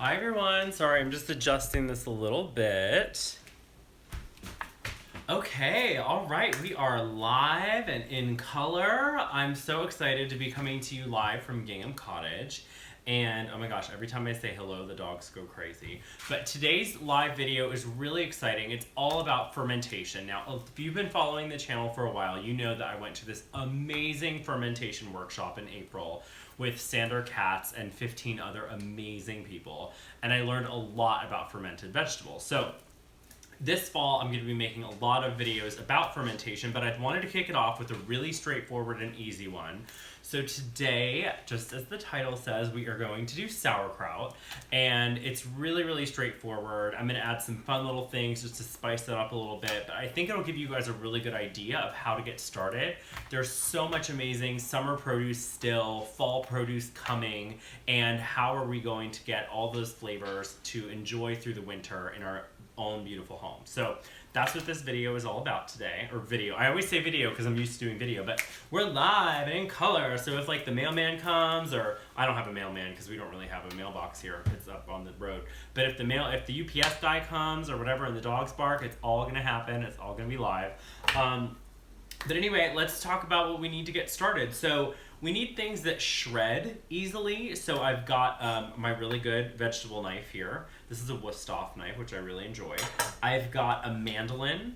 Hi everyone, sorry I'm just adjusting this a little bit. Okay, all right, we are live and in color. I'm so excited to be coming to you live from Gingham Cottage. And oh my gosh, every time I say hello, the dogs go crazy. But today's live video is really exciting. It's all about fermentation. Now, if you've been following the channel for a while, you know that I went to this amazing fermentation workshop in April with Sander Katz and 15 other amazing people. And I learned a lot about fermented vegetables. So this fall, I'm going to be making a lot of videos about fermentation, but I wanted to kick it off with a really straightforward and easy one. So today, just as the title says, we are going to do sauerkraut, and it's really, really straightforward. I'm going to add some fun little things just to spice it up a little bit, but I think it'll give you guys a really good idea of how to get started. There's so much amazing summer produce still, fall produce coming, and how are we going to get all those flavors to enjoy through the winter in our own beautiful home. So that's what this video is all about today, or video. I always say video because I'm used to doing video, but we're live and in color. So if like the mailman comes, or I don't have a mailman because we don't really have a mailbox here. It's up on the road. But if the UPS guy comes or whatever and the dogs bark, it's all gonna happen. It's all gonna be live. But anyway, let's talk about what we need to get started. So we need things that shred easily. So I've got my really good vegetable knife here. This is a Wusthof knife, which I really enjoy. I've got a mandolin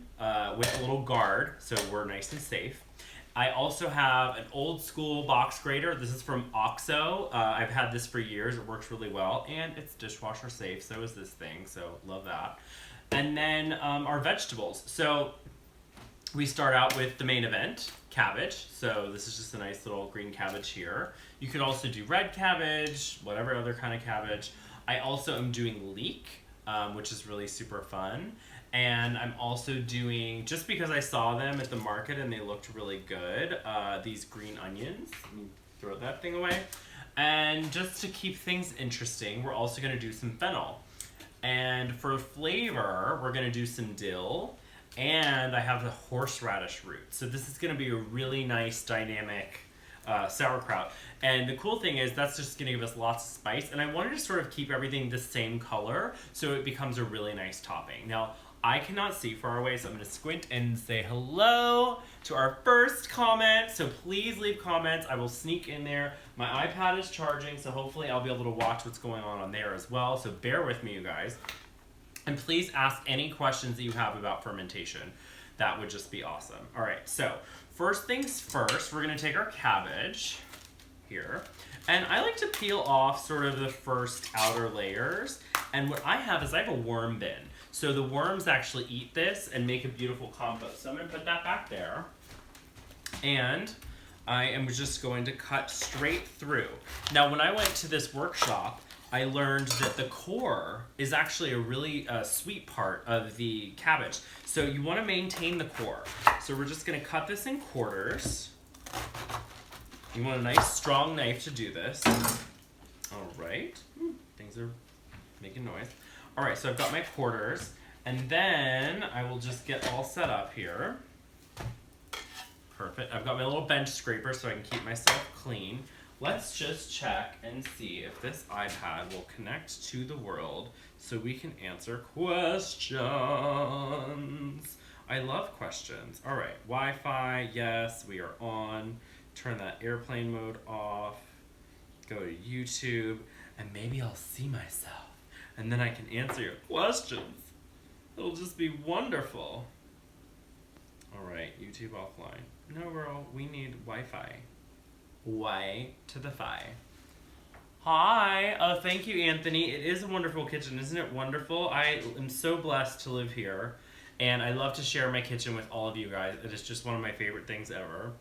with a little guard, so we're nice and safe. I also have an old school box grater. This is from OXO. I've had this for years. It works really well, and it's dishwasher safe. So is this thing, so love that. And then our vegetables. So we start out with the main event, cabbage. So this is just a nice little green cabbage here. You could also do red cabbage, whatever other kind of cabbage. I also am doing leek, which is really super fun. And I'm also doing, just because I saw them at the market and they looked really good, these green onions. Let me throw that thing away. And just to keep things interesting, we're also gonna do some fennel. And for flavor, we're gonna do some dill. And I have the horseradish root. So this is gonna be a really nice dynamic sauerkraut. And the cool thing is that's just gonna give us lots of spice. And I wanted to sort of keep everything the same color so it becomes a really nice topping. Now, I cannot see far away, so I'm gonna squint and say hello to our first comment. So please leave comments. I will sneak in there. My iPad is charging, so hopefully I'll be able to watch what's going on there as well. So bear with me, you guys. And please ask any questions that you have about fermentation. That would just be awesome. All right, so first things first, we're gonna take our cabbage here. And I like to peel off sort of the first outer layers. And what I have is I have a worm bin. So the worms actually eat this and make a beautiful compost. So I'm gonna put that back there. And I am just going to cut straight through. Now, when I went to this workshop, I learned that the core is actually a really sweet part of the cabbage. So you want to maintain the core. So we're just going to cut this in quarters. You want a nice strong knife to do this. All right. Things are making noise. All right, so I've got my quarters. And then I will just get all set up here. Perfect. I've got my little bench scraper so I can keep myself clean. Let's just check and see if this iPad will connect to the world so we can answer questions. I love questions. All right, Wi-Fi, yes, we are on. Turn that airplane mode off. Go to YouTube, and maybe I'll see myself, and then I can answer your questions. It'll just be wonderful. All right, YouTube offline. No, girl, we need Wi-Fi. Y to the fi. Hi. Oh, thank you, Anthony. It is a wonderful kitchen. Isn't it wonderful? I am so blessed to live here, and I love to share my kitchen with all of you guys. It is just one of my favorite things ever.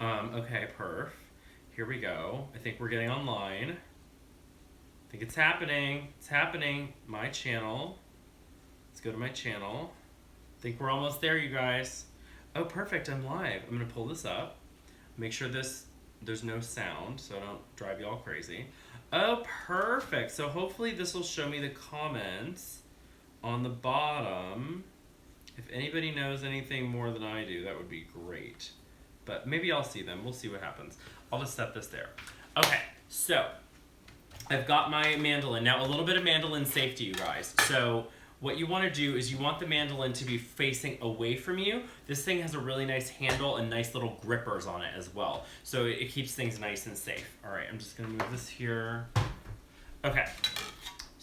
Okay, perf. Here we go. I think we're getting online. I think it's happening. It's happening. My channel. Let's go to my channel. I think we're almost there, you guys. Oh, perfect. I'm live. I'm going to pull this up. Make sure there's no sound so I don't drive you all crazy. Oh, perfect. So hopefully this will show me the comments on the bottom. If anybody knows anything more than I do, that would be great. But maybe I'll see them. We'll see what happens. I'll just set this there. Okay, so I've got my mandolin. Now, a little bit of mandolin safety, you guys. So what you want to do is you want the mandolin to be facing away from you. This thing has a really nice handle and nice little grippers on it as well. So it keeps things nice and safe. All right, I'm just going to move this here. Okay.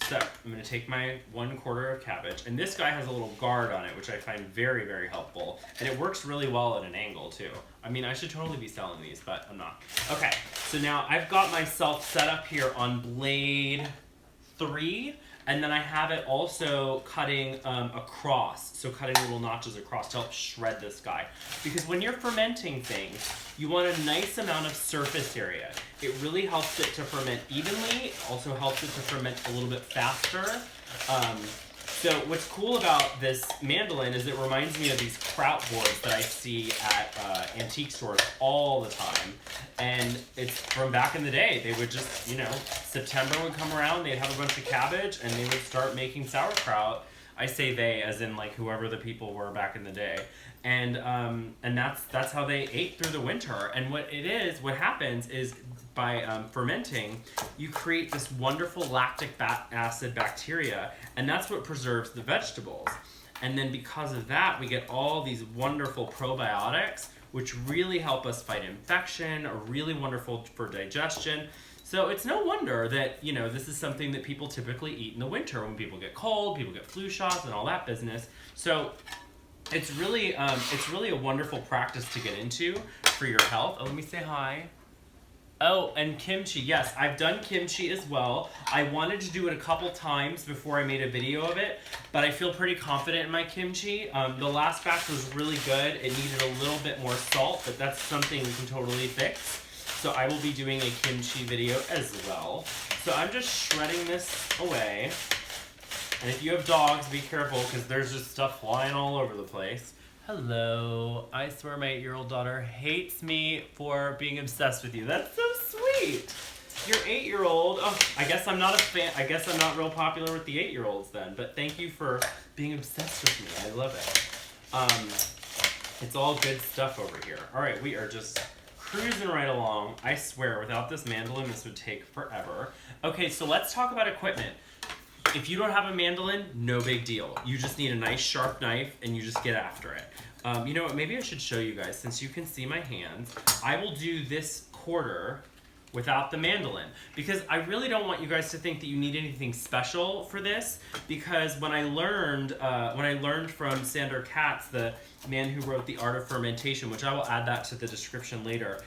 So I'm going to take my 1/4 of cabbage, and this guy has a little guard on it, which I find very, very helpful, and it works really well at an angle too. I mean, I should totally be selling these, but I'm not. Okay, so now I've got myself set up here on blade 3, and then I have it also cutting across, so cutting little notches across to help shred this guy. Because when you're fermenting things, you want a nice amount of surface area. It really helps it to ferment evenly, also helps it to ferment a little bit faster. So what's cool about this mandolin is it reminds me of these kraut boards that I see at antique stores all the time. And it's from back in the day. They would just, September would come around, they'd have a bunch of cabbage, and they would start making sauerkraut. I say they, as in like whoever the people were back in the day. And that's how they ate through the winter. And what happens is by fermenting, you create this wonderful lactic acid bacteria, and that's what preserves the vegetables. And then because of that, we get all these wonderful probiotics, which really help us fight infection, are really wonderful for digestion. So it's no wonder that, this is something that people typically eat in the winter when people get cold, people get flu shots and all that business. So it's really a wonderful practice to get into for your health. Oh, let me say hi. Oh, and kimchi. Yes, I've done kimchi as well. I wanted to do it a couple times before I made a video of it, but I feel pretty confident in my kimchi. The last batch was really good. It needed a little bit more salt, but that's something we can totally fix. So I will be doing a kimchi video as well. So I'm just shredding this away. And if you have dogs, be careful because there's just stuff flying all over the place. Hello. I swear my 8-year-old daughter hates me for being obsessed with you. That's so sweet. Your 8-year-old. Oh, I guess I'm not a fan. I guess I'm not real popular with the 8-year-olds then. But thank you for being obsessed with me. I love it. It's all good stuff over here. All right, we are just cruising right along. I swear, without this mandolin, this would take forever. Okay, so let's talk about equipment. If you don't have a mandolin, no big deal. You just need a nice sharp knife and you just get after it. You know what, maybe I should show you guys, since you can see my hands. I will do this 1/4 without the mandolin, because I really don't want you guys to think that you need anything special for this, because when I learned from Sandor Katz, the man who wrote The Art of Fermentation, which I will add that to the description later,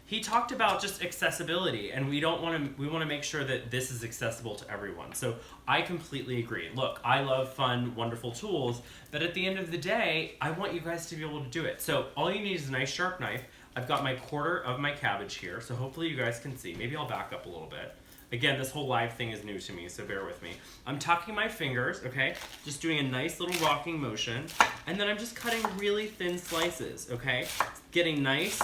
he talked about just accessibility, and we want to make sure that this is accessible to everyone. So I completely agree. Look, I love fun, wonderful tools, but at the end of the day, I want you guys to be able to do it. So all you need is a nice sharp knife. I've got my 1/4 of my cabbage here, so hopefully you guys can see. Maybe I'll back up a little bit. Again, this whole live thing is new to me, so bear with me. I'm tucking my fingers, okay? Just doing a nice little rocking motion. And then I'm just cutting really thin slices, okay? Getting nice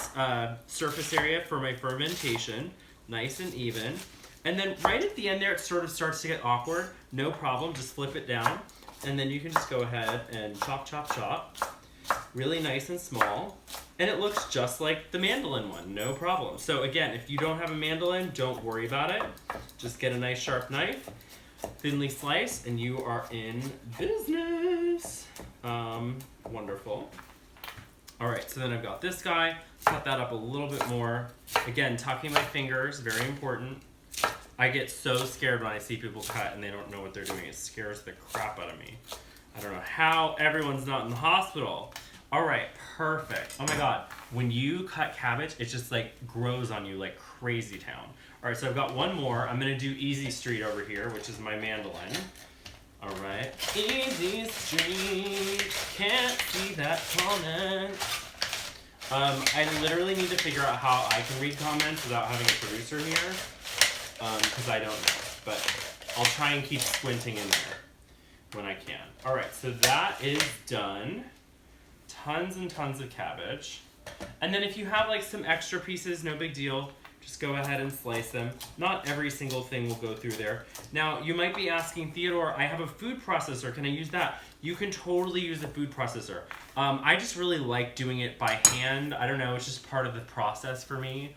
surface area for my fermentation, nice and even. And then right at the end there, it sort of starts to get awkward. No problem, just flip it down. And then you can just go ahead and chop, chop, chop. Really nice and small. And it looks just like the mandolin one, no problem. So again, if you don't have a mandolin, don't worry about it. Just get a nice sharp knife, thinly slice, and you are in business. Wonderful. All right, so then I've got this guy. Cut that up a little bit more. Again, tucking my fingers, very important. I get so scared when I see people cut and they don't know what they're doing. It scares the crap out of me. I don't know how everyone's not in the hospital. All right, perfect. Oh my God, when you cut cabbage, it just like grows on you like crazy town. All right, so I've got one more. I'm gonna do Easy Street over here, which is my mandolin. All right, Easy Street, can't see that comment. I literally need to figure out how I can read comments without having a producer here, because I don't know, but I'll try and keep squinting in there when I can. All right, so that is done. Tons and tons of cabbage. And then if you have like some extra pieces, no big deal. Just go ahead and slice them. Not every single thing will go through there. Now, you might be asking, Theodore, I have a food processor. Can I use that? You can totally use a food processor. I just really like doing it by hand. I don't know, it's just part of the process for me.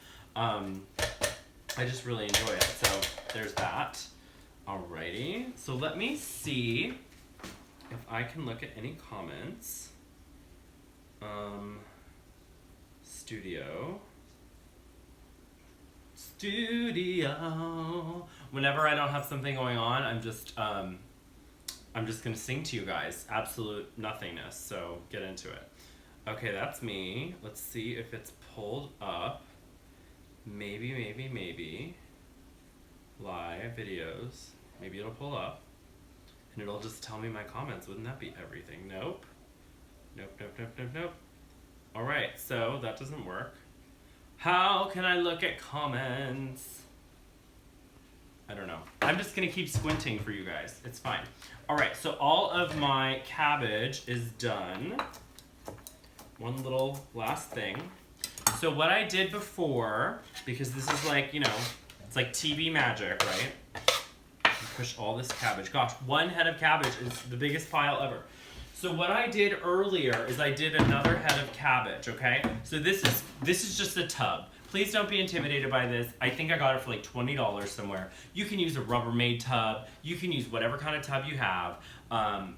I just really enjoy it. So there's that. Alrighty. So let me see if I can look at any comments. Studio. Whenever I don't have something going on, I'm just gonna sing to you guys. Absolute nothingness. So get into it. Okay, that's me. Let's see if it's pulled up. Maybe. Live videos. Maybe it'll pull up. And it'll just tell me my comments. Wouldn't that be everything? Nope. Alright, so that doesn't work. How can I look at comments? I don't know. I'm just gonna keep squinting for you guys. It's fine. Alright, so all of my cabbage is done. One little last thing. So what I did before, because this is like, you know, it's like TV magic, right? Push all this cabbage. Gosh, one head of cabbage is the biggest pile ever. So what I did earlier is I did another head of cabbage, okay? So this is just a tub. Please don't be intimidated by this. I think I got it for like $20 somewhere. You can use a Rubbermaid tub. You can use whatever kind of tub you have.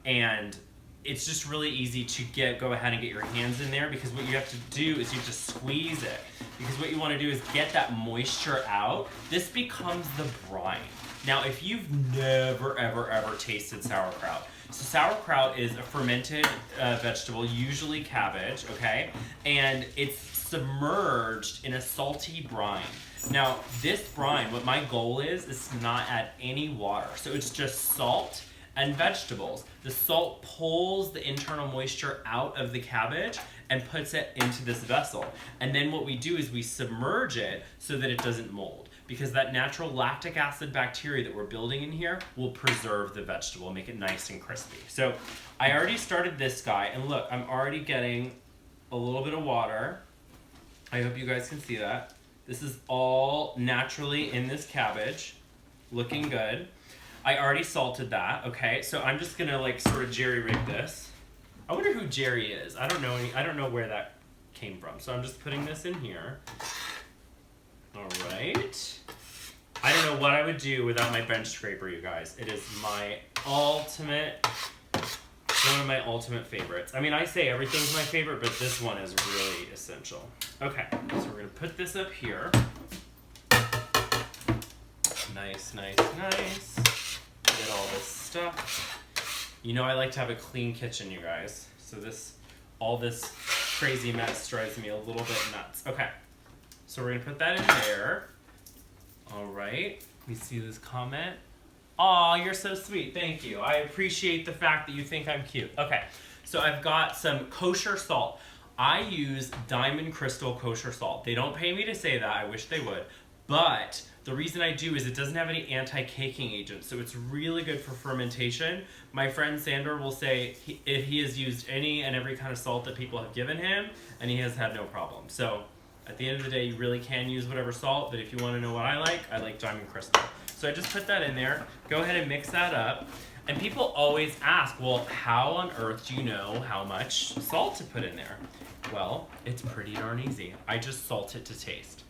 And it's just really easy to go ahead and get your hands in there, because what you have to do is you have to squeeze it. Because what you want to do is get that moisture out. This becomes the brine. Now, if you've never, ever tasted sauerkraut, so sauerkraut is a fermented vegetable, usually cabbage, okay? And it's submerged in a salty brine. Now, this brine, what my goal is not add any water. So it's just salt and vegetables. The salt pulls the internal moisture out of the cabbage and puts it into this vessel. And then what we do is we submerge it so that it doesn't mold, because that natural lactic acid bacteria that we're building in here will preserve the vegetable, make it nice and crispy. So I already started this guy, and look, I'm already getting a little bit of water. I hope you guys can see that. This is all naturally in this cabbage, looking good. I already salted that, okay? So I'm just gonna like sort of jerry-rig this. I wonder who Jerry is. I don't know where that came from. So I'm just putting this in here. All right. I don't know what I would do without my bench scraper, you guys. It is my ultimate, one of my ultimate favorites. I mean, I say everything's my favorite, but this one is really essential. Okay, so we're gonna put this up here. Nice. Get all this stuff. You know I like to have a clean kitchen, you guys. So all this crazy mess drives me a little bit nuts. Okay, so we're gonna put that in there. All right, we see this comment. Aw, you're so sweet, thank you. I appreciate the fact that you think I'm cute. Okay, so I've got some kosher salt. I use Diamond Crystal kosher salt. They don't pay me to say that, I wish they would. But the reason I do is it doesn't have any anti-caking agents, so it's really good for fermentation. My friend Sandor will say he has used any and every kind of salt that people have given him, and he has had no problem. So at the end of the day, you really can use whatever salt, but if you want to know what I like Diamond Crystal. So I just put that in there. Go ahead and mix that up. And people always ask, well, how on earth do you know how much salt to put in there? Well, it's pretty darn easy. I just salt it to taste.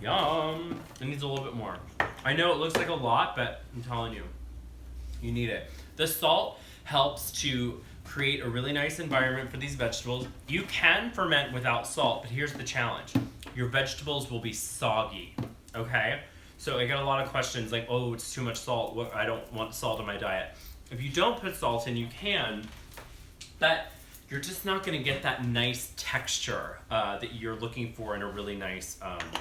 Yum! It needs a little bit more. I know it looks like a lot, but I'm telling you, you need it. The salt helps to create a really nice environment for these vegetables. You can ferment without salt, but here's the challenge. Your vegetables will be soggy, okay? So I get a lot of questions like, oh, it's too much salt. I don't want salt in my diet. If you don't put salt in, you can, but you're just not gonna get that nice texture that you're looking for in a really nice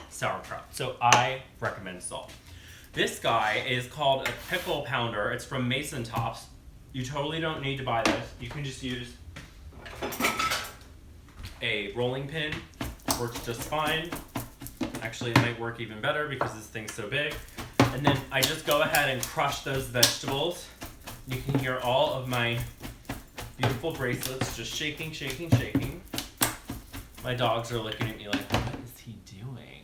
sauerkraut. So I recommend salt. This guy is called a pickle pounder. It's from Mason Tops. You totally don't need to buy this. You can just use a rolling pin. Works just fine. Actually, it might work even better because this thing's so big. And then I just go ahead and crush those vegetables. You can hear all of my beautiful bracelets just shaking. My dogs are looking at me like, what is he doing?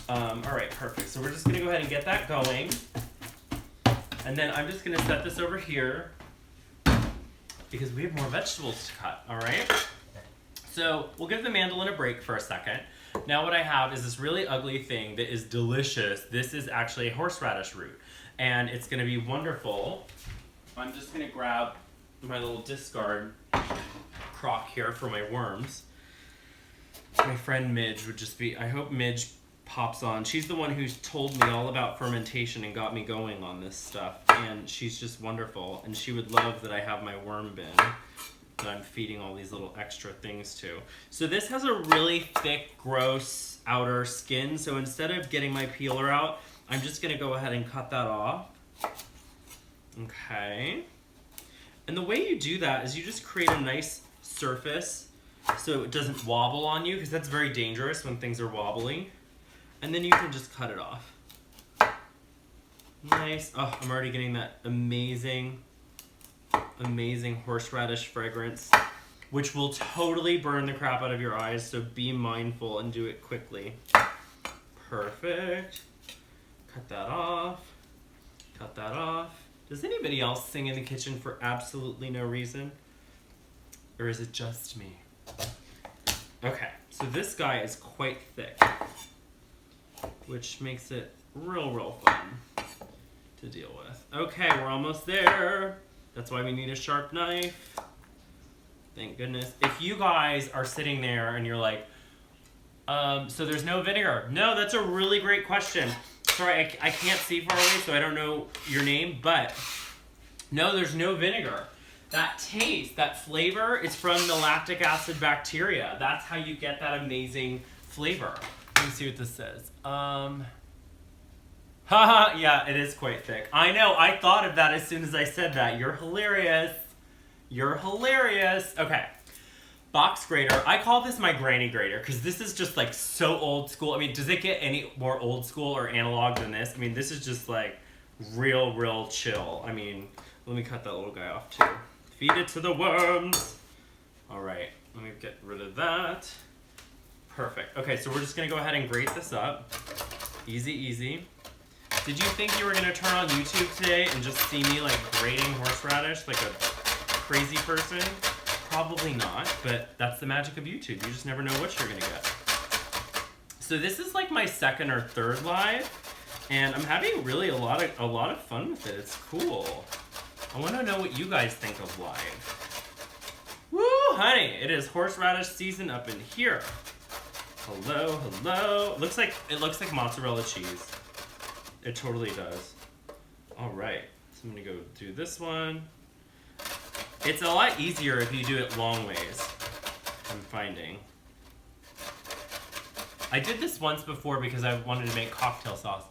All right, perfect. So we're just gonna go ahead and get that going. And then I'm just gonna set this over here because we have more vegetables to cut, all right? So we'll give the mandolin a break for a second. Now what I have is this really ugly thing that is delicious. This is actually a horseradish root, and it's gonna be wonderful. I'm just gonna grab my little discard crock here for my worms. My friend Midge would just be, I hope Midge pops on. She's the one who's told me all about fermentation and got me going on this stuff, and she's just wonderful, and she would love that I have my worm bin that I'm feeding all these little extra things to. So this has a really thick, gross outer skin, so instead of getting my peeler out, I'm just gonna go ahead and cut that off. Okay. And the way you do that is you just create a nice surface so it doesn't wobble on you, because that's very dangerous when things are wobbly. And then you can just cut it off. Nice. Oh, I'm already getting that amazing, amazing horseradish fragrance, which will totally burn the crap out of your eyes, so be mindful and do it quickly. Perfect. Cut that off. Cut that off. Does anybody else sing in the kitchen for absolutely no reason? Or is it just me? Okay, so this guy is quite thick, which makes it real fun to deal with. Okay, we're almost there. That's why we need a sharp knife. Thank goodness. If you guys are sitting there and you're like, so there's no vinegar. No, that's a really great question. Sorry, I can't see far away, so I don't know your name, but no, there's no vinegar. That taste, that flavor, is from the lactic acid bacteria. That's how you get that amazing flavor. Let me see what this says. Haha, yeah, it is quite thick. I know, I thought of that as soon as I said that. You're hilarious. You're hilarious. Okay. Box grater. I call this my granny grater because this is just like so old school. I mean, does it get any more old school or analog than this? I mean, this is just like real chill. I mean, let me cut that little guy off too. Feed it to the worms. All right, let me get rid of that. Perfect. Okay, so we're just gonna go ahead and grate this up. Easy. Did you think you were gonna turn on YouTube today and just see me like grating horseradish like a crazy person? Probably not, but that's the magic of YouTube. You just never know what you're gonna get. So this is like my second or third live, and I'm having really a lot of fun with it. It's cool. I want to know what you guys think of live. Woo, honey! It is horseradish season up in here. Hello. It looks like mozzarella cheese. It totally does. All right, so I'm gonna go do this one. It's a lot easier if you do it long ways, I'm finding. I did this once before because I wanted to make cocktail sauce.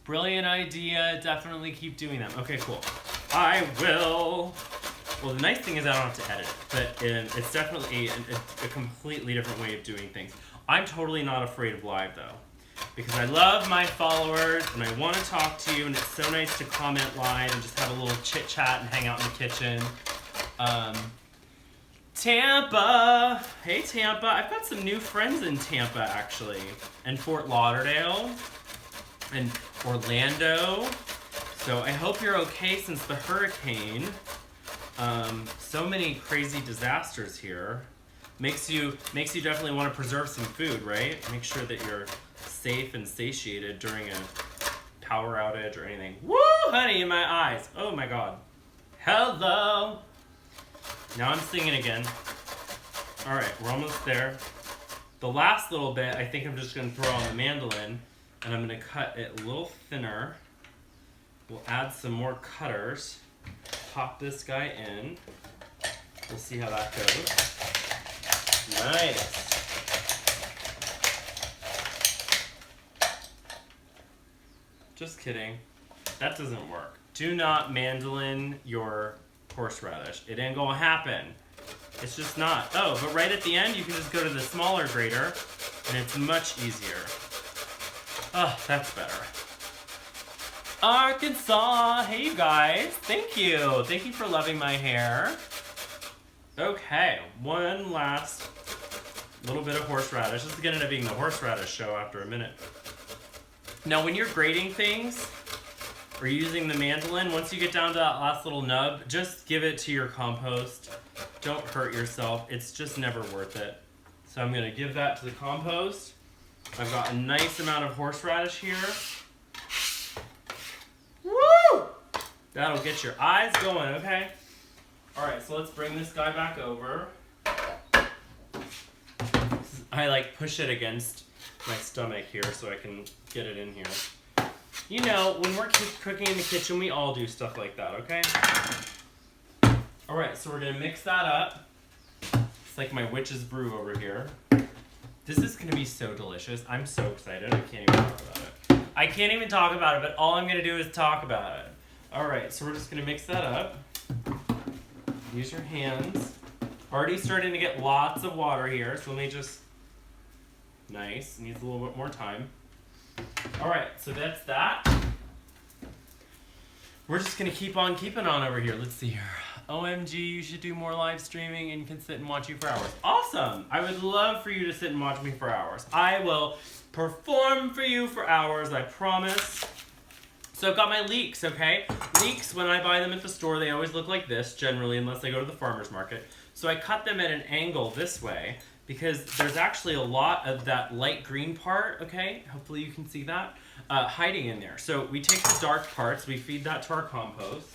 Brilliant idea, definitely keep doing them. Okay, cool. I will. Well, the nice thing is I don't have to edit it, but it's definitely a completely different way of doing things. I'm totally not afraid of live though, because I love my followers and I want to talk to you, and it's so nice to comment live and just have a little chit chat and hang out in the kitchen. Tampa. Hey, Tampa. I've got some new friends in Tampa, actually. And Fort Lauderdale. And Orlando. So I hope you're okay since the hurricane. So many crazy disasters here. Makes you definitely want to preserve some food, right? Make sure that you're safe and satiated during a power outage or anything. Woo, honey, in my eyes. Oh my God. Hello. Now I'm singing again. All right, we're almost there. The last little bit, I think I'm just gonna throw on the mandolin, and I'm gonna cut it a little thinner. We'll add some more cutters. Pop this guy in. We'll see how that goes. Nice. Just kidding. That doesn't work. Do not mandolin your horseradish. It ain't gonna happen. It's just not. Oh, but right at the end, you can just go to the smaller grater, and it's much easier. Oh, that's better. Arkansas, hey you guys. Thank you. Thank you for loving my hair. Okay, one last little bit of horseradish. This is gonna end up being the horseradish show after a minute. Now, when you're grating things, or using the mandolin, once you get down to that last little nub, just give it to your compost. Don't hurt yourself. It's just never worth it. So I'm gonna give that to the compost. I've got a nice amount of horseradish here. Woo! That'll get your eyes going, okay? All right, so let's bring this guy back over. I like push it against my stomach here so I can get it in here. You know, when we're cooking in the kitchen, we all do stuff like that, okay? All right, so we're gonna mix that up. It's like my witch's brew over here. This is gonna be so delicious. I'm so excited, I can't even talk about it. I can't even talk about it, but all I'm gonna do is talk about it. All right, so we're just gonna mix that up. Use your hands. Already starting to get lots of water here, so let me just, nice, needs a little bit more time. All right, so that's that. We're just gonna keep on keeping on over here. Let's see here. OMG, you should do more live streaming and can sit and watch you for hours. Awesome! I would love for you to sit and watch me for hours. I will perform for you for hours, I promise. So I've got my leeks, okay? Leeks, when I buy them at the store, they always look like this, generally, unless I go to the farmer's market. So I cut them at an angle this way, because there's actually a lot of that light green part, okay? Hopefully you can see that, hiding in there. So we take the dark parts, we feed that to our compost.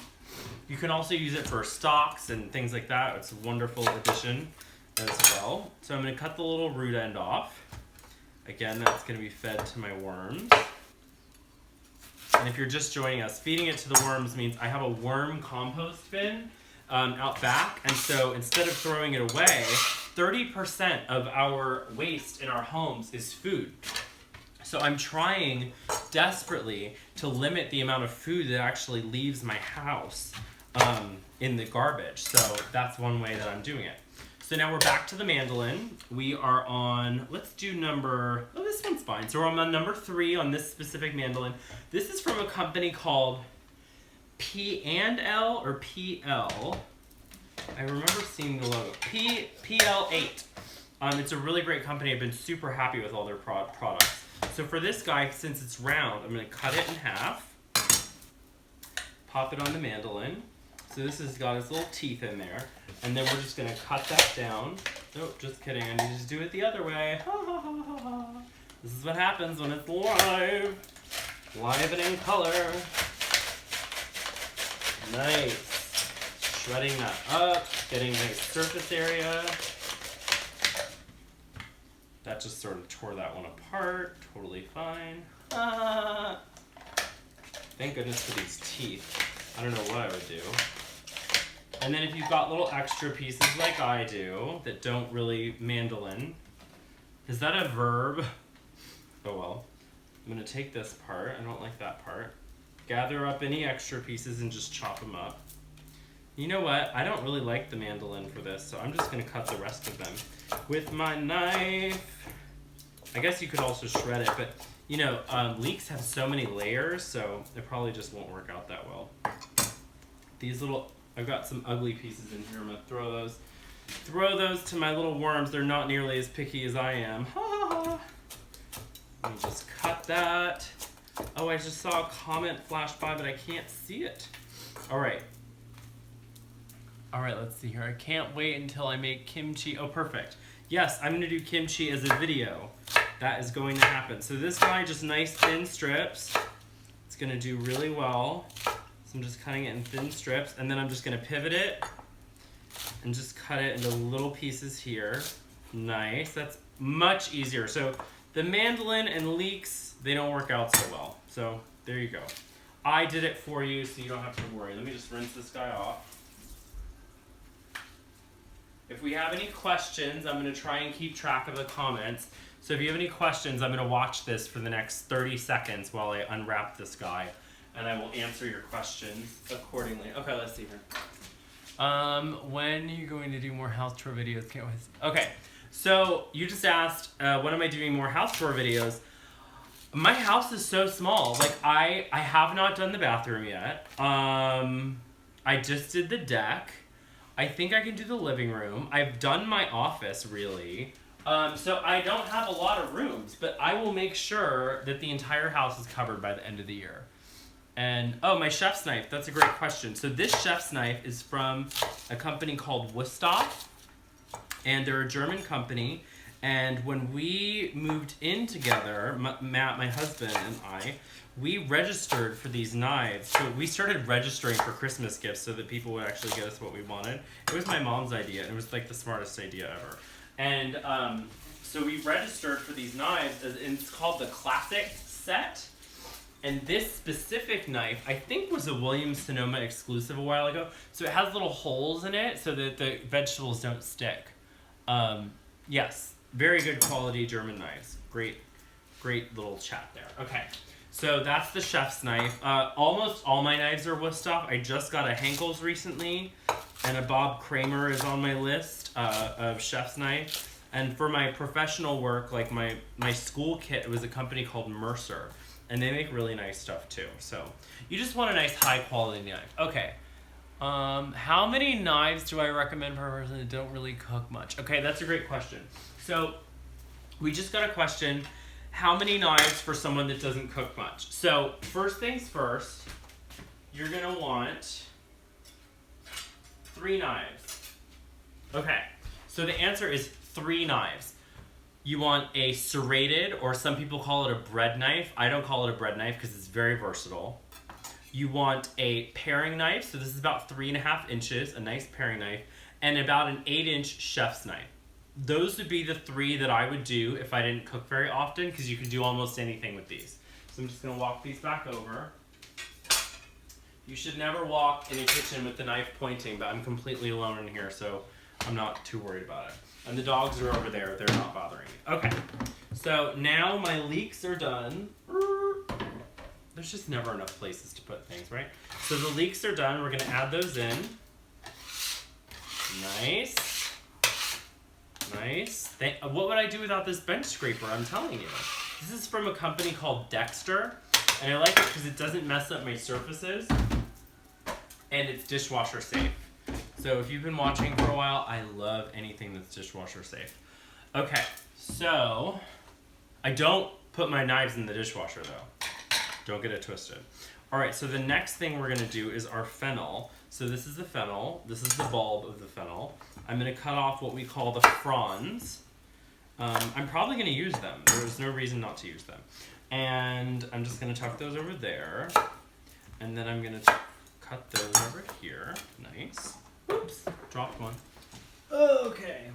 You can also use it for stalks and things like that. It's a wonderful addition as well. So I'm gonna cut the little root end off. Again, that's gonna be fed to my worms. And if you're just joining us, feeding it to the worms means I have a worm compost bin out back. And so instead of throwing it away, 30% of our waste in our homes is food. So I'm trying desperately to limit the amount of food that actually leaves my house in the garbage. So that's one way that I'm doing it. So now we're back to the mandolin. We are on, let's do number, oh, this one's fine. So we're on number 3 on this specific mandolin. This is from a company called P&L or PL. I remember seeing the logo, PL8. It's a really great company. I've been super happy with all their products. So for this guy, since it's round, I'm gonna cut it in half, pop it on the mandolin. So this has got its little teeth in there. And then we're just gonna cut that down. Oh, just kidding, I need to just do it the other way. This is what happens when it's live. Live and in color. Nice. Shredding that up, getting nice surface area. That just sort of tore that one apart. Totally fine. Thank goodness for these teeth. I don't know what I would do. And then if you've got little extra pieces like I do that don't really mandolin, is that a verb? Oh well. I'm gonna take this part, I don't like that part, gather up any extra pieces and just chop them up. You know what, I don't really like the mandolin for this, so I'm just gonna cut the rest of them with my knife. I guess you could also shred it, but you know, leeks have so many layers, so it probably just won't work out that well. These little, I've got some ugly pieces in here. I'm gonna throw those to my little worms. They're not nearly as picky as I am. Let me just cut that. Oh, I just saw a comment flash by, but I can't see it. All right. All right, let's see here. I can't wait until I make kimchi. Oh, perfect. Yes, I'm gonna do kimchi as a video. That is going to happen. So this guy, just nice thin strips. It's gonna do really well. So I'm just cutting it in thin strips, and then I'm just gonna pivot it and just cut it into little pieces here. Nice, that's much easier. So the mandolin and leeks, they don't work out so well. So there you go. I did it for you, so you don't have to worry. Let me just rinse this guy off. If we have any questions, I'm gonna try and keep track of the comments. So if you have any questions, I'm gonna watch this for the next 30 seconds while I unwrap this guy, and I will answer your questions accordingly. Okay, let's see here. When are you going to do more house tour videos? Can't wait. Okay, so you just asked, when am I doing more house tour videos? My house is so small. Like, I have not done the bathroom yet. I just did the deck. I think I can do the living room. I've done my office, really. So I don't have a lot of rooms, but I will make sure that the entire house is covered by the end of the year. And, oh, my chef's knife, that's a great question. So this chef's knife is from a company called Wusthof, and they're a German company, And when we moved in together, Matt, my husband, and I, we registered for these knives. So we started registering for Christmas gifts so that people would actually get us what we wanted. It was my mom's idea, and it was like the smartest idea ever. And so we registered for these knives, and it's called the Classic Set. And this specific knife, I think, was a Williams-Sonoma exclusive a while ago. So it has little holes in it so that the vegetables don't stick. Yes, very good quality German knives. Great little chat there. Okay, so that's the chef's knife. Almost all my knives are Wusthof. I just got a Henkel's recently, and a Bob Kramer is on my list of chef's knife. And for my professional work, like my school kit, it was a company called Mercer. And they make really nice stuff too. So you just want a nice high quality knife. Okay. How many knives do I recommend for a person that don't really cook much? Okay, that's a great question. So we just got a question. How many knives for someone that doesn't cook much? So first things first, you're gonna want 3 knives. Okay, so the answer is 3 knives. You want a serrated, or some people call it a bread knife. I don't call it a bread knife because it's very versatile. You want a paring knife, so this is about 3.5 inches, a nice paring knife, and about an 8-inch chef's knife. Those would be the 3 that I would do if I didn't cook very often, because you can do almost anything with these. So I'm just gonna walk these back over. You should never walk in a kitchen with the knife pointing, but I'm completely alone in here, so I'm not too worried about it. And the dogs are over there, they're not bothering me. Okay, so now my leeks are done. There's just never enough places to put things, right? So the leeks are done, we're gonna add those in. Nice. Nice. What would I do without this bench scraper, I'm telling you. This is from a company called Dexter, and I like it because it doesn't mess up my surfaces, and it's dishwasher safe. So if you've been watching for a while, I love anything that's dishwasher safe. Okay, so I don't put my knives in the dishwasher though. Don't get it twisted. All right, so the next thing we're gonna do is our fennel. So this is the fennel. This is the bulb of the fennel. I'm gonna cut off what we call the fronds. I'm probably gonna use them. There's no reason not to use them. And I'm just gonna tuck those over there. And then I'm gonna cut those over here. Nice. Oops, dropped one. Okay.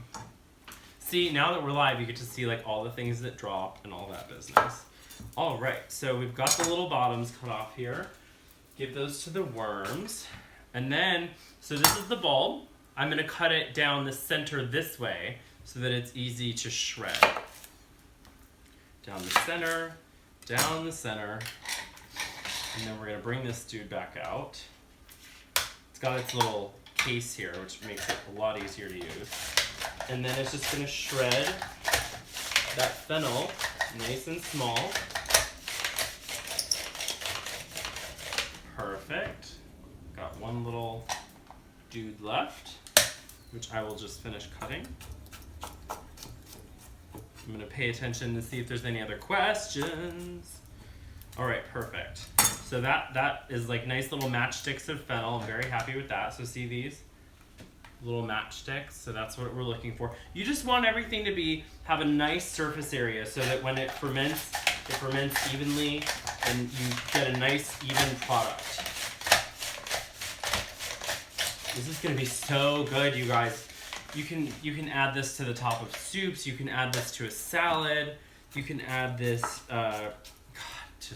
See, now that we're live, you get to see like all the things that drop and all that business. All right, so we've got the little bottoms cut off here. Give those to the worms. And then, so this is the bulb. I'm gonna cut it down the center this way so that it's easy to shred. Down the center, down the center. And then we're gonna bring this dude back out. It's got its little case here, which makes it a lot easier to use. And then it's just gonna shred that fennel nice and small. Perfect. Got one little dude left, which I will just finish cutting. I'm gonna pay attention to see if there's any other questions. All right, perfect. So that is like nice little matchsticks of fennel. I'm very happy with that. So see these little matchsticks? So that's what we're looking for. You just want everything to have a nice surface area so that when it ferments evenly and you get a nice even product. This is gonna be so good, you guys. You can add this to the top of soups. You can add this to a salad. You can add this to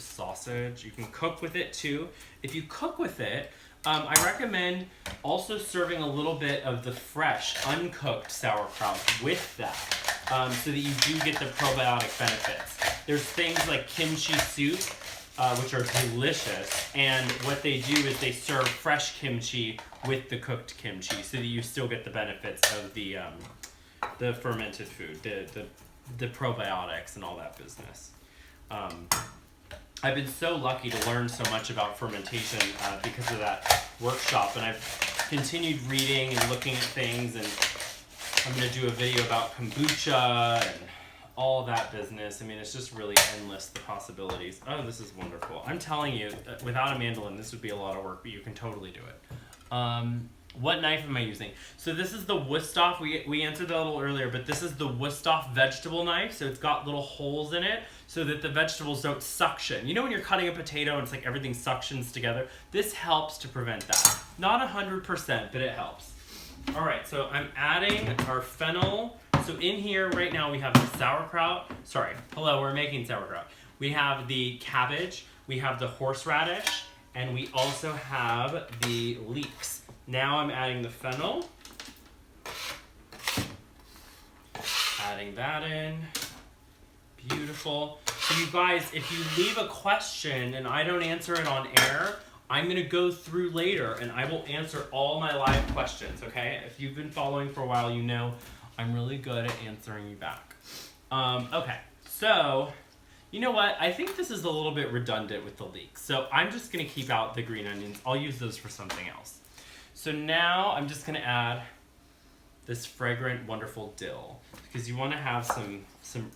sausage. You can cook with it too. If you cook with it, I recommend also serving a little bit of the fresh, uncooked sauerkraut with that, so that you do get the probiotic benefits. There's things like kimchi soup, which are delicious, and what they do is they serve fresh kimchi with the cooked kimchi, so that you still get the benefits of the fermented food, the probiotics and all that business. I've been so lucky to learn so much about fermentation because of that workshop, and I've continued reading and looking at things, and I'm going to do a video about kombucha and all that business. I mean, it's just really endless, the possibilities. Oh, this is wonderful. I'm telling you, without a mandolin, this would be a lot of work, but you can totally do it. What knife am I using? So this is the Wusthof. We answered that a little earlier, but this is the Wusthof vegetable knife. So it's got little holes in it so that the vegetables don't suction. You know when you're cutting a potato and it's like everything suctions together? This helps to prevent that. Not 100%, but it helps. All right, so I'm adding our fennel. So in here right now we have the sauerkraut. Sorry, hello, we're making sauerkraut. We have the cabbage, we have the horseradish, and we also have the leeks. Now I'm adding the fennel. Adding that in. Beautiful. So you guys, if you leave a question and I don't answer it on air, I'm going to go through later and I will answer all my live questions, okay? If you've been following for a while, you know I'm really good at answering you back. Okay, so you know what? I think this is a little bit redundant with the leeks. So I'm just going to keep out the green onions. I'll use those for something else. So now I'm just going to add this fragrant, wonderful dill because you want to have some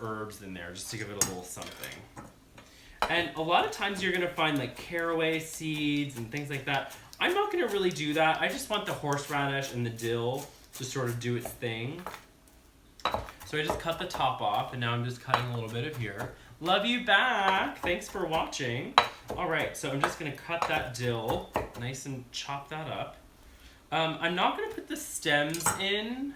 herbs in there just to give it a little something. And a lot of times you're going to find like caraway seeds and things like that. I'm not going to really do that. I just want the horseradish and the dill to sort of do its thing. So I just cut the top off and now I'm just cutting a little bit of here. Love you back. Thanks for watching. All right, so I'm just going to cut that dill nice and chop that up. I'm not going to put the stems in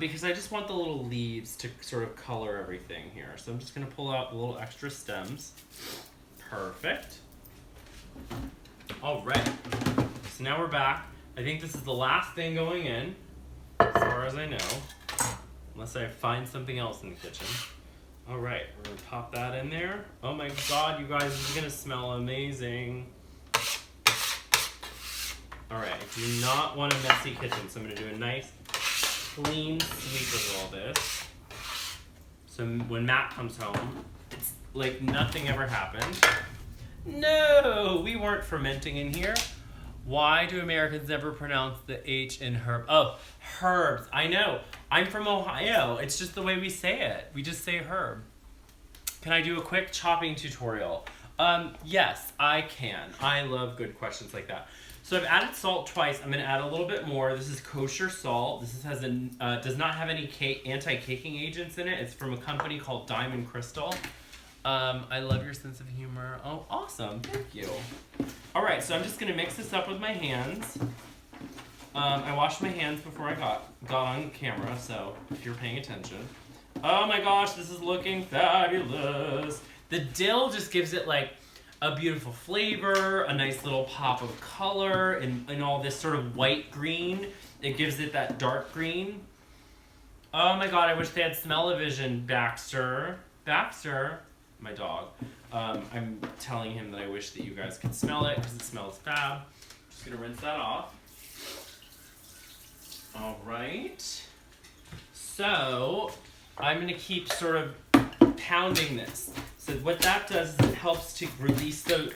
because I just want the little leaves to sort of color everything here. So I'm just going to pull out the little extra stems. Perfect. All right. So now we're back. I think this is the last thing going in, as far as I know, unless I find something else in the kitchen. All right, we're going to pop that in there. Oh my God, you guys, this is going to smell amazing. All right, I do not want a messy kitchen, so I'm going to do a nice, clean sweep of all this. So when Matt comes home, it's like nothing ever happened. No, we weren't fermenting in here. Why do Americans never pronounce the H in herb? Oh, herbs. I know. I'm from Ohio. It's just the way we say it. We just say herb. Can I do a quick chopping tutorial? Yes, I can. I love good questions like that. So I've added salt twice. I'm going to add a little bit more. This is kosher salt. This does not have any anti-caking agents in it. It's from a company called Diamond Crystal. I love your sense of humor. Oh, awesome. Thank you. All right, so I'm just going to mix this up with my hands. I washed my hands before I got on camera, so if you're paying attention. Oh my gosh, this is looking fabulous. The dill just gives it like a beautiful flavor, a nice little pop of color, and all this sort of white green. It gives it that dark green. Oh my God, I wish they had smell-o-vision, Baxter. Baxter, my dog. I'm telling him that I wish that you guys could smell it because it smells fab. Just gonna rinse that off. All right. So I'm gonna keep sort of pounding this. So what that does is it helps to release the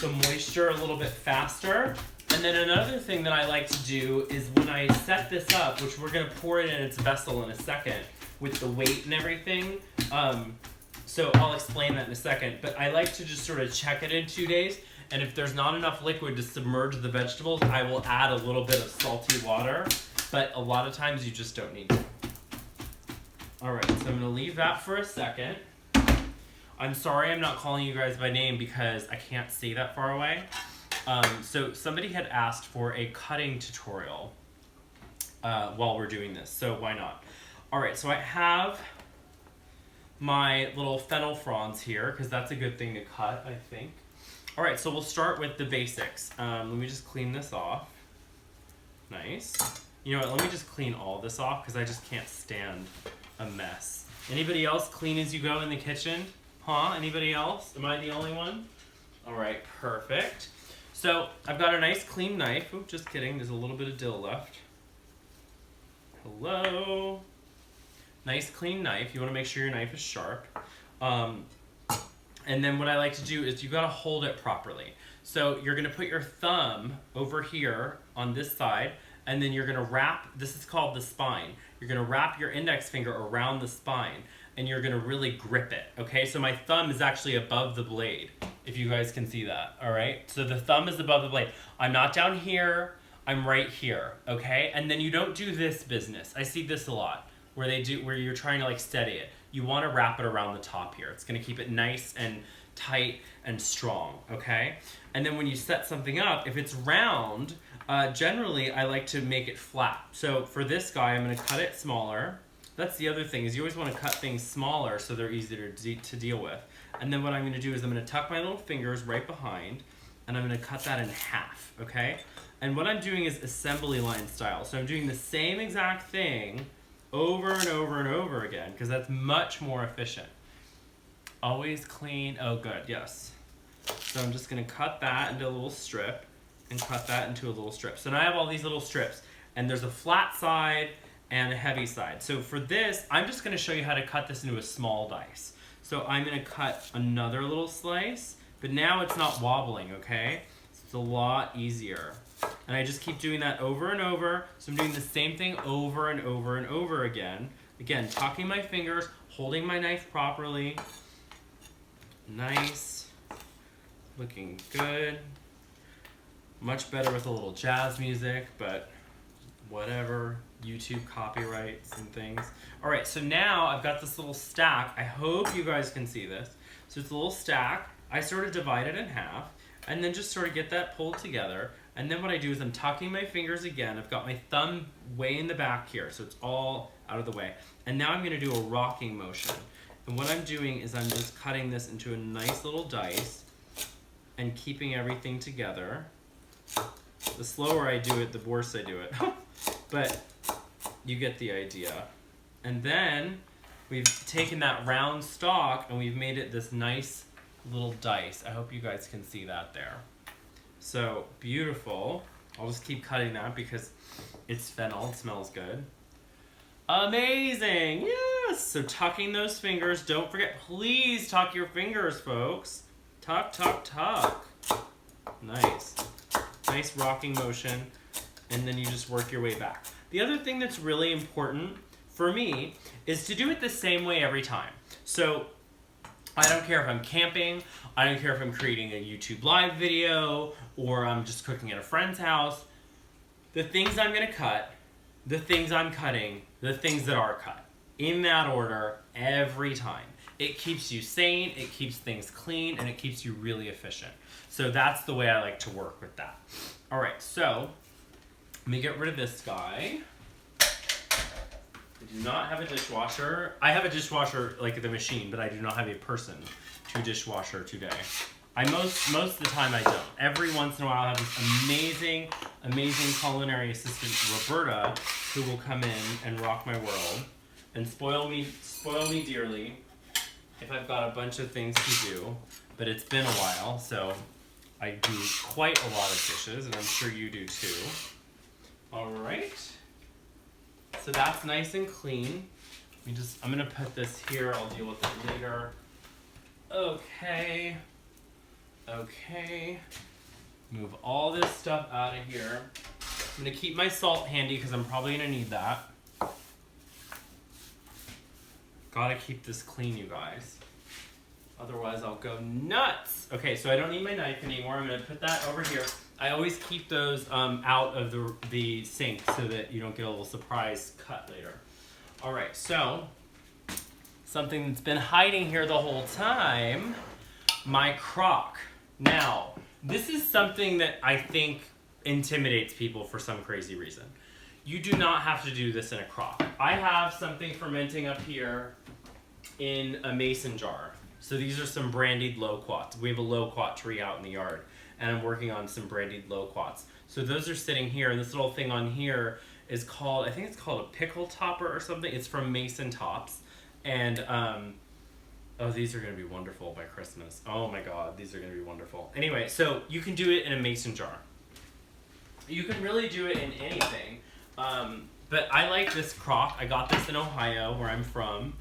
moisture a little bit faster. And then another thing that I like to do is when I set this up, which we're gonna pour it in its vessel in a second with the weight and everything. So I'll explain that in a second, but I like to just sort of check it in 2 days. And if there's not enough liquid to submerge the vegetables, I will add a little bit of salty water, but a lot of times you just don't need to. All right, so I'm gonna leave that for a second. I'm sorry I'm not calling you guys by name because I can't see that far away. So somebody had asked for a cutting tutorial while we're doing this, so why not? All right, so I have my little fennel fronds here because that's a good thing to cut, I think. All right, so we'll start with the basics. Let me just clean this off. Nice. You know what, let me just clean all this off because I just can't stand a mess. Anybody else clean as you go in the kitchen? Huh, anybody else? Am I the only one? All right, perfect. So I've got a nice clean knife. Oop, just kidding, there's a little bit of dill left. Hello. Nice clean knife. You wanna make sure your knife is sharp. And then what I like to do is you gotta hold it properly. So you're gonna put your thumb over here on this side, and then you're gonna wrap, this is called the spine. You're gonna wrap your index finger around the spine, and you're gonna really grip it, okay? So my thumb is actually above the blade, if you guys can see that, all right? So the thumb is above the blade. I'm not down here, I'm right here, okay? And then you don't do this business. I see this a lot, where you're trying to like steady it. You want to wrap it around the top here. It's going to keep it nice and tight and strong, okay? And then when you set something up, if it's round, generally I like to make it flat. So for this guy, I'm going to cut it smaller. That's the other thing, is you always want to cut things smaller so they're easier to deal with. And then what I'm going to do is I'm going to tuck my little fingers right behind, and I'm going to cut that in half, okay? And what I'm doing is assembly line style. So I'm doing the same exact thing over and over and over again, because that's much more efficient. Always clean. Oh, good. Yes. So I'm just going to cut that into a little strip and cut that into a little strip. So now I have all these little strips, and there's a flat side and a heavy side. So for this, I'm just going to show you how to cut this into a small dice. So I'm going to cut another little slice, but now it's not wobbling, okay? It's a lot easier. And I just keep doing that over and over. So I'm doing the same thing over and over and over again. Again, tucking my fingers, holding my knife properly. Nice. Looking good. Much better with a little jazz music, but whatever. YouTube copyrights and things. All right, so now I've got this little stack. I hope you guys can see this. So it's a little stack. I sort of divide it in half and then just sort of get that pulled together. And then what I do is I'm tucking my fingers again. I've got my thumb way in the back here, so it's all out of the way. And now I'm gonna do a rocking motion. And what I'm doing is I'm just cutting this into a nice little dice and keeping everything together. The slower I do it, the worse I do it. But you get the idea. And then we've taken that round stalk and we've made it this nice little dice. I hope you guys can see that there. So beautiful. I'll just keep cutting that because it's fennel, it smells good. Amazing, yes! So tucking those fingers, don't forget, please tuck your fingers, folks. Tuck, tuck, tuck. Nice. Nice rocking motion, and then you just work your way back. The other thing that's really important for me is to do it the same way every time. So I don't care if I'm camping, I don't care if I'm creating a YouTube live video, or I'm just cooking at a friend's house. The things I'm gonna cut, the things I'm cutting, the things that are cut, in that order every time. It keeps you sane, it keeps things clean, and it keeps you really efficient. So that's the way I like to work with that. All right, so let me get rid of this guy. I do not have a dishwasher. I have a dishwasher like the machine, but I do not have a person to dishwasher today. Most of the time I don't. Every once in a while I have this amazing, amazing culinary assistant, Roberta, who will come in and rock my world and spoil me dearly if I've got a bunch of things to do. But it's been a while, so I do quite a lot of dishes, and I'm sure you do too. All right. So that's nice and clean. I'm gonna put this here. I'll deal with it later. Okay. Okay. Move all this stuff out of here. I'm gonna keep my salt handy because I'm probably gonna need that. Gotta keep this clean, you guys. Otherwise I'll go nuts. Okay, so I don't need my knife anymore. I'm gonna put that over here. I always keep those out of the sink so that you don't get a little surprise cut later. All right, so something that's been hiding here the whole time, my crock. Now, this is something that I think intimidates people for some crazy reason. You do not have to do this in a crock. I have something fermenting up here in a mason jar. So these are some brandied loquats. We have a loquat tree out in the yard, and I'm working on some brandied loquats. So those are sitting here, and this little thing on here is called, I think it's called a pickle topper or something. It's from Mason Tops. And, oh, these are gonna be wonderful by Christmas. Oh my God, these are gonna be wonderful. Anyway, so you can do it in a mason jar. You can really do it in anything. But I like this crock. I got this in Ohio, where I'm from.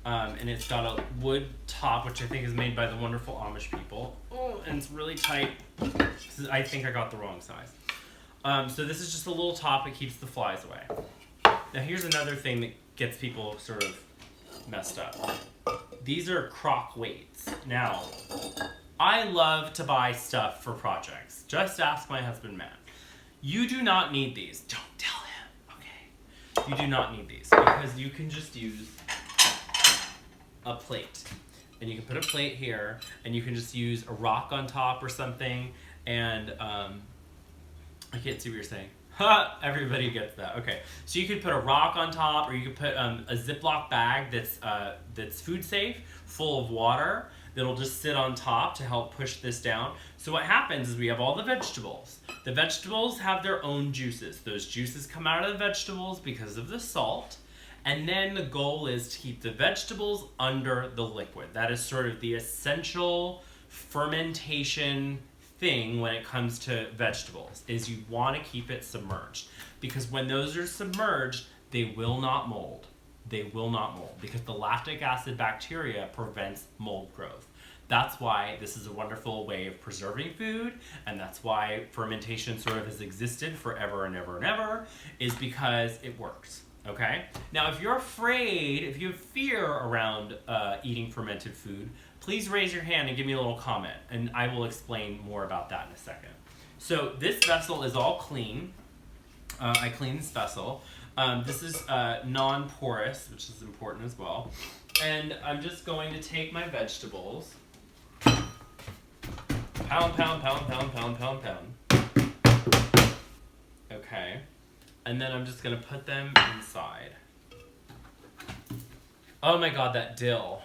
And it's got a wood top, which I think is made by the wonderful Amish people. Oh, and it's really tight. I think I got the wrong size. So this is just a little top. It keeps the flies away. Now here's another thing that gets people sort of messed up. These are crock weights. Now, I love to buy stuff for projects. Just ask my husband, Matt. You do not need these. Don't tell him. Okay. You do not need these because you can just use a plate. And you can put a plate here and you can just use a rock on top or something. And I can't see what you're saying. Ha! Everybody gets that. Okay. So you could put a rock on top, or you could put a Ziploc bag that's food safe, full of water, that'll just sit on top to help push this down. So what happens is we have all the vegetables. The vegetables have their own juices. Those juices come out of the vegetables because of the salt. And then the goal is to keep the vegetables under the liquid. That is sort of the essential fermentation thing when it comes to vegetables, is you want to keep it submerged. Because when those are submerged, they will not mold. They will not mold because the lactic acid bacteria prevents mold growth. That's why this is a wonderful way of preserving food, and that's why fermentation sort of has existed forever and ever and ever, is because it works. Okay? Now, if you're afraid, if you have fear around eating fermented food, please raise your hand and give me a little comment, and I will explain more about that in a second. So this vessel is all clean. I cleaned this vessel. This is non-porous, which is important as well. And I'm just going to take my vegetables. Pound, pound, pound, pound, pound, pound, pound. Okay. And then I'm just going to put them inside. Oh my god, that dill.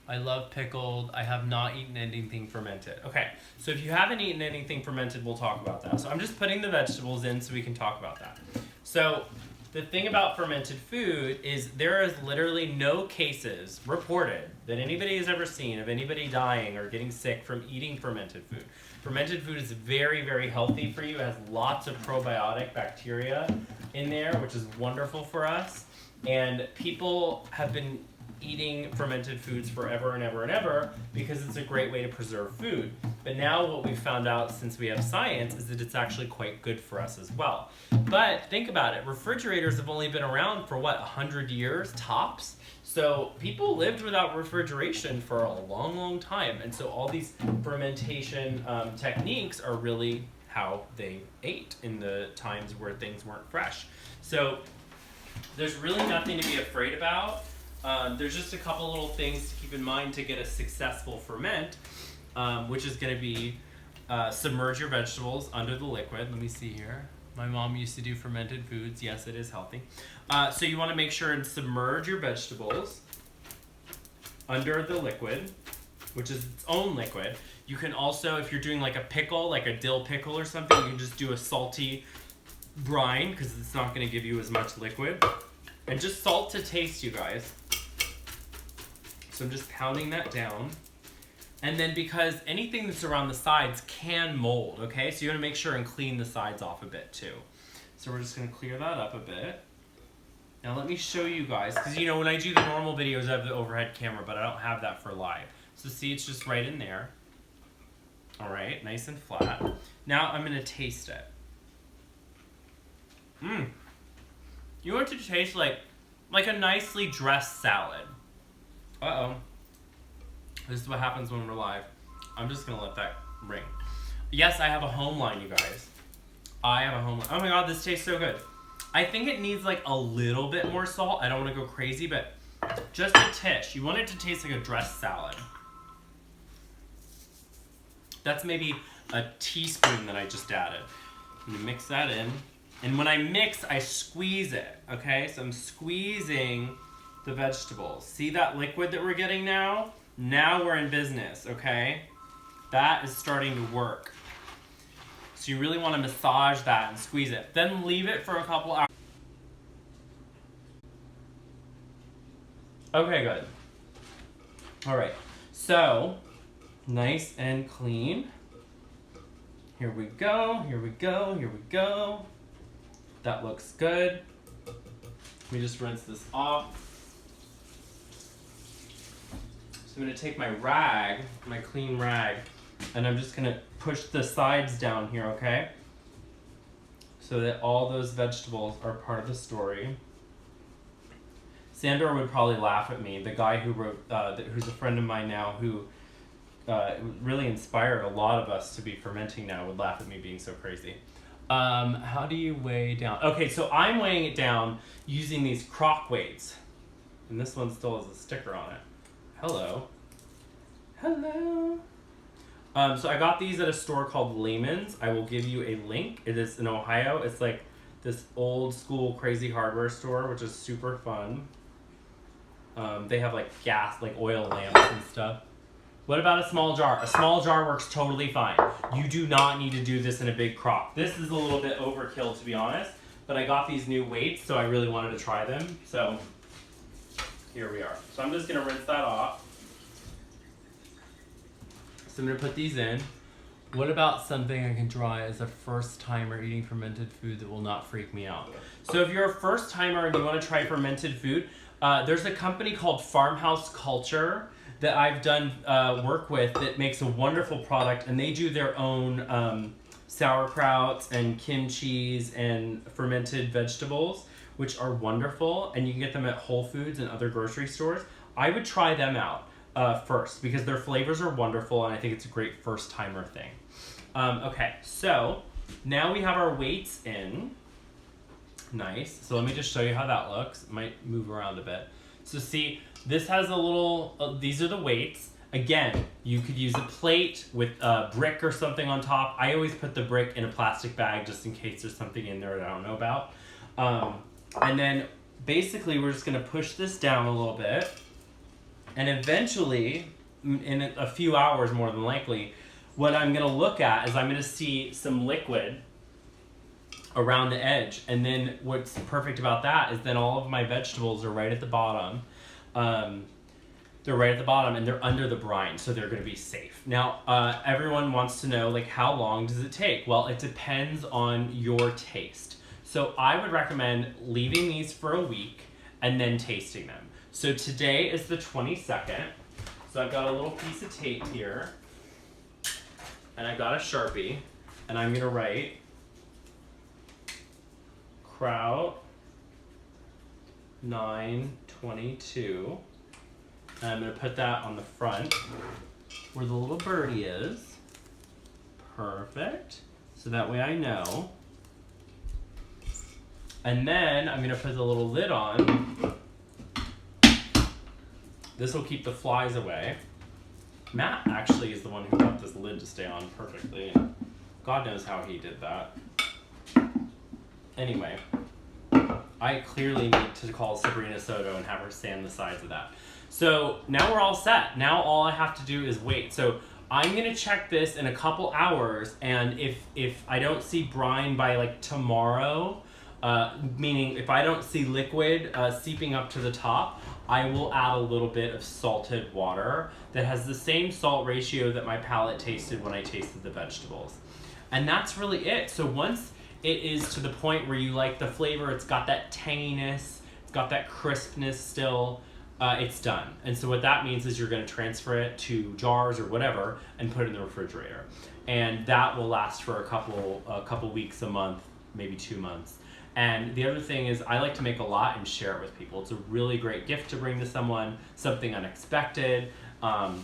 I love pickled. I have not eaten anything fermented. Okay, so if you haven't eaten anything fermented, we'll talk about that. So I'm just putting the vegetables in so we can talk about that. So the thing about fermented food is there is literally no cases reported that anybody has ever seen of anybody dying or getting sick from eating fermented food. Fermented food is very, very healthy for you. It has lots of probiotic bacteria in there, which is wonderful for us. And people have been eating fermented foods forever and ever and ever because it's a great way to preserve food. But now what we've found out since we have science is that it's actually quite good for us as well. But think about it, refrigerators have only been around for what, 100 years tops? So people lived without refrigeration for a long, long time. And so all these fermentation techniques are really how they ate in the times where things weren't fresh. So there's really nothing to be afraid about. There's just a couple little things to keep in mind to get a successful ferment, which is going to be submerge your vegetables under the liquid. Let me see here. My mom used to do fermented foods. Yes, it is healthy. So you want to make sure and submerge your vegetables under the liquid, which is its own liquid. You can also, if you're doing like a pickle, like a dill pickle or something, you can just do a salty brine because it's not going to give you as much liquid. And just salt to taste, you guys. So I'm just pounding that down. And then because anything that's around the sides can mold, okay? So you want to make sure and clean the sides off a bit too. So we're just going to clear that up a bit. Now let me show you guys, because you know when I do the normal videos I have the overhead camera, but I don't have that for live. So see, it's just right in there. All right, nice and flat. Now I'm going to taste it. You want it to taste like a nicely dressed salad. Uh-oh. This is what happens when we're live. I'm just going to let that ring. Yes, I have a home line, you guys. I have a home line. Oh my god, this tastes so good. I think it needs like a little bit more salt. I don't want to go crazy, but just a tish. You want it to taste like a dressed salad. That's maybe a teaspoon that I just added. You mix that in. And when I mix, I squeeze it, okay? So I'm squeezing the vegetables. See that liquid that we're getting now? Now we're in business, okay? That is starting to work. So you really want to massage that and squeeze it. Then leave it for a couple hours. Okay, good. All right, so nice and clean. Here we go, here we go, here we go. That looks good. Let me just rinse this off. So I'm gonna take my rag, my clean rag, and I'm just gonna push the sides down here, okay? So that all those vegetables are part of the story. Sandor would probably laugh at me, the guy who wrote, who's a friend of mine now, who really inspired a lot of us to be fermenting now, would laugh at me being so crazy. How do you weigh down? Okay, so I'm weighing it down using these crock weights. And this one still has a sticker on it. Hello. Hello. So I got these at a store called Lehman's. I will give you a link. It is in Ohio. It's like this old school crazy hardware store, which is super fun. They have like gas, like oil lamps and stuff. What about a small jar? A small jar works totally fine. You do not need to do this in a big crock. This is a little bit overkill, to be honest, but I got these new weights, so I really wanted to try them. So here we are. So I'm just gonna rinse that off. So I'm gonna put these in. What about something I can try as a first timer eating fermented food that will not freak me out? So if you're a first timer and you wanna try fermented food, there's a company called Farmhouse Culture that I've done work with that makes a wonderful product, and they do their own sauerkrauts and kimchis and fermented vegetables, which are wonderful, and you can get them at Whole Foods and other grocery stores. I would try them out first because their flavors are wonderful, and I think it's a great first timer thing. Okay, so now we have our weights in. Nice. So let me just show you how that looks. It might move around a bit. So see, this has a little, these are the weights. Again, you could use a plate with a brick or something on top. I always put the brick in a plastic bag just in case there's something in there that I don't know about. And then basically we're just gonna push this down a little bit. And eventually, in a few hours more than likely, what I'm gonna look at is I'm gonna see some liquid around the edge. And then what's perfect about that is then all of my vegetables are right at the bottom. They're right at the bottom and they're under the brine, so they're gonna be safe. Now, everyone wants to know, like, how long does it take? Well, it depends on your taste. So I would recommend leaving these for a week and then tasting them. So today is the 22nd. So I've got a little piece of tape here and I've got a Sharpie and I'm gonna write Kraut 922. And I'm gonna put that on the front where the little birdie is. Perfect. So that way I know. And then I'm gonna put the little lid on. This will keep the flies away. Matt actually is the one who got this lid to stay on perfectly. And God knows how he did that. Anyway, I clearly need to call Sabrina Soto and have her sand the sides of that. So now we're all set. Now all I have to do is wait. So I'm gonna check this in a couple hours, and if I don't see brine by like tomorrow, meaning if I don't see liquid seeping up to the top, I will add a little bit of salted water that has the same salt ratio that my palate tasted when I tasted the vegetables. And that's really it. So once it is to the point where you like the flavor, it's got that tanginess, it's got that crispness still, it's done. And so what that means is you're gonna transfer it to jars or whatever and put it in the refrigerator. And that will last for a couple weeks, a month, maybe 2 months. And the other thing is I like to make a lot and share it with people. It's a really great gift to bring to someone, something unexpected. And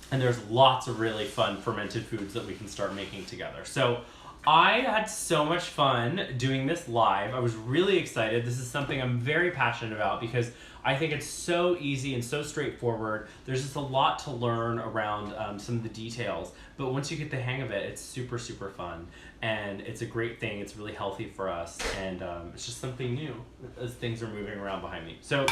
there's lots of really fun fermented foods that we can start making together. So I had so much fun doing this live. I was really excited. This is something I'm very passionate about because I think it's so easy and so straightforward. There's just a lot to learn around some of the details. But once you get the hang of it, it's super, super fun. And it's a great thing. It's really healthy for us. And it's just something new as things are moving around behind me. So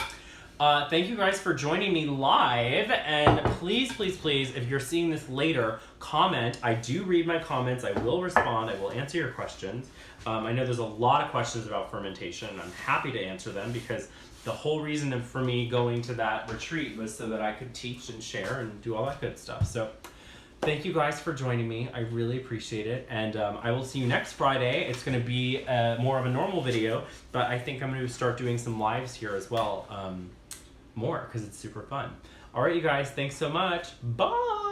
thank you guys for joining me live. And please, please, please, if you're seeing this later, comment. I do read my comments. I will respond. I will answer your questions. I know there's a lot of questions about fermentation, and I'm happy to answer them because the whole reason for me going to that retreat was so that I could teach and share and do all that good stuff. So thank you guys for joining me. I really appreciate it. And I will see you next Friday. It's going to be more of a normal video, but I think I'm going to start doing some lives here as well. More because it's super fun. All right, you guys, thanks so much. Bye.